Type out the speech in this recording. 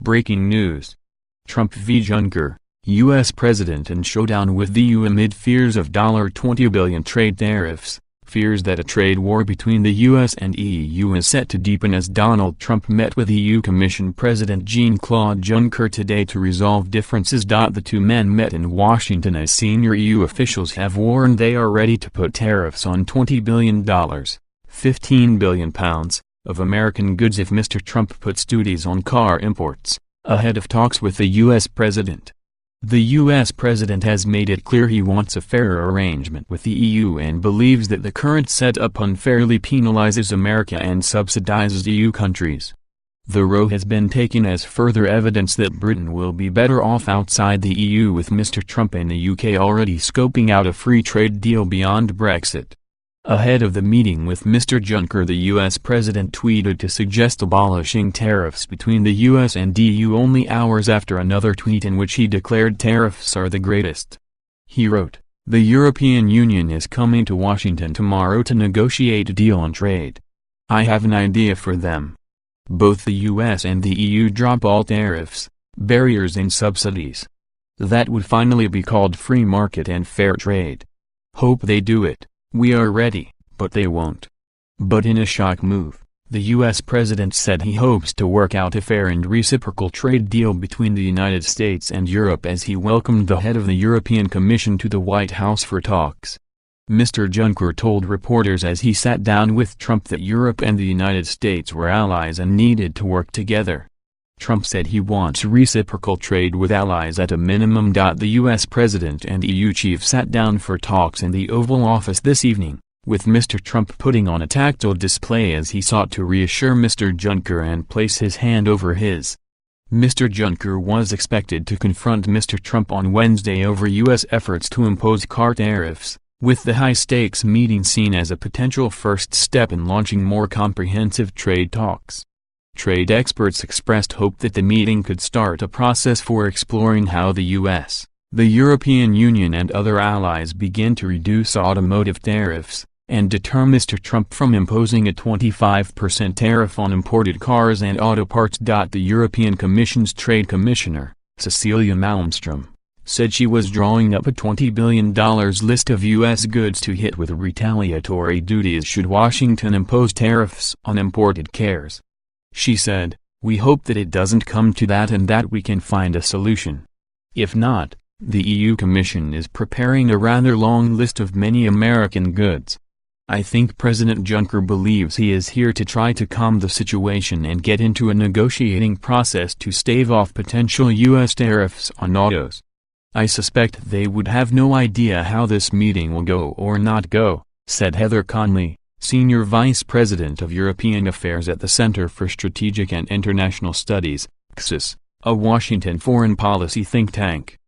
Breaking news. Trump v. Juncker, U.S. President in showdown with the EU amid fears of $20 billion trade tariffs, fears that a trade war between the U.S. and EU is set to deepen as Donald Trump met with EU Commission President Jean-Claude Juncker today to resolve differences. The two men met in Washington as senior EU officials have warned they are ready to put tariffs on $20 billion, £15 billion, of American goods if Mr. Trump puts duties on car imports, ahead of talks with the U.S. president. The U.S. president has made it clear he wants a fairer arrangement with the EU and believes that the current setup unfairly penalizes America and subsidizes EU countries. The row has been taken as further evidence that Britain will be better off outside the EU, with Mr. Trump and the UK already scoping out a free trade deal beyond Brexit. Ahead of the meeting with Mr. Juncker, the U.S. president tweeted to suggest abolishing tariffs between the U.S. and EU only hours after another tweet in which he declared tariffs are the greatest. He wrote, "The European Union is coming to Washington tomorrow to negotiate a deal on trade. I have an idea for them. Both the U.S. and the EU drop all tariffs, barriers and subsidies. That would finally be called free market and fair trade. Hope they do it. We are ready, but they won't." But in a shock move, the U.S. president said he hopes to work out a fair and reciprocal trade deal between the United States and Europe as he welcomed the head of the European Commission to the White House for talks. Mr. Juncker told reporters as he sat down with Trump that Europe and the United States were allies and needed to work together. Trump said he wants reciprocal trade with allies at a minimum. The U.S. president and EU chief sat down for talks in the Oval Office this evening, with Mr. Trump putting on a tactile display as he sought to reassure Mr. Juncker and place his hand over his. Mr. Juncker was expected to confront Mr. Trump on Wednesday over U.S. efforts to impose car tariffs, with the high-stakes meeting seen as a potential first step in launching more comprehensive trade talks. Trade experts expressed hope that the meeting could start a process for exploring how the U.S., the European Union and other allies begin to reduce automotive tariffs, and deter Mr. Trump from imposing a 25% tariff on imported cars and auto parts. The European Commission's Trade Commissioner, Cecilia Malmström, said she was drawing up a $20 billion list of U.S. goods to hit with retaliatory duties should Washington impose tariffs on imported cars. She said, "We hope that it doesn't come to that and that we can find a solution. If not, the EU Commission is preparing a rather long list of many American goods. I think President Juncker believes he is here to try to calm the situation and get into a negotiating process to stave off potential U.S. tariffs on autos. I suspect they would have no idea how this meeting will go or not go," said Heather Conley, Senior Vice President of European Affairs at the Center for Strategic and International Studies, CSIS, a Washington foreign policy think tank.